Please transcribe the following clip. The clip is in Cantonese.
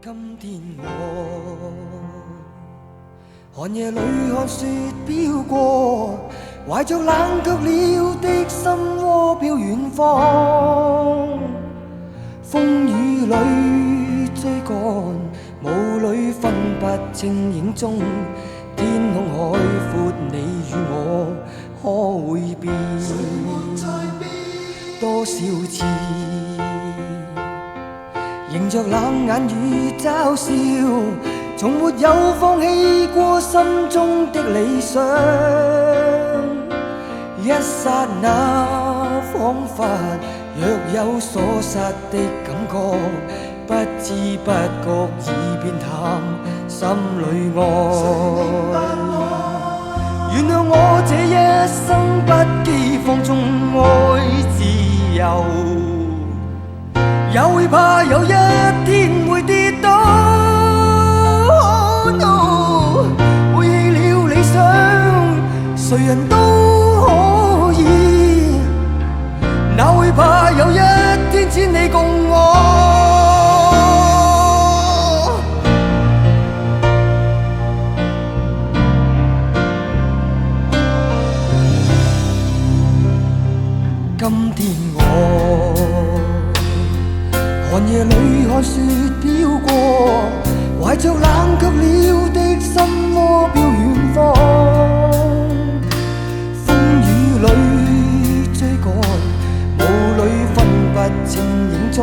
今天我寒夜裏看雪飄過，懷着冷卻了的心窩飄遠方。風雨裏追趕，霧裏分不清影蹤。天空海闊，你與我可會變？多少次迎着冷眼與嘲笑，從沒有放棄過心中的理想。一剎那彷彿若有所失的感覺，不知不覺已變淡心裏愛。原諒我這一生不羈放縱愛自由，也會怕有一天會跌倒。Oh no， 背棄了理想，誰人都可以，哪會怕有一天只你共我。今天我寒夜裏看雪飄過，懷着冷卻了的心窩飄遠方。風雨裏追趕，霧裏分不清影蹤。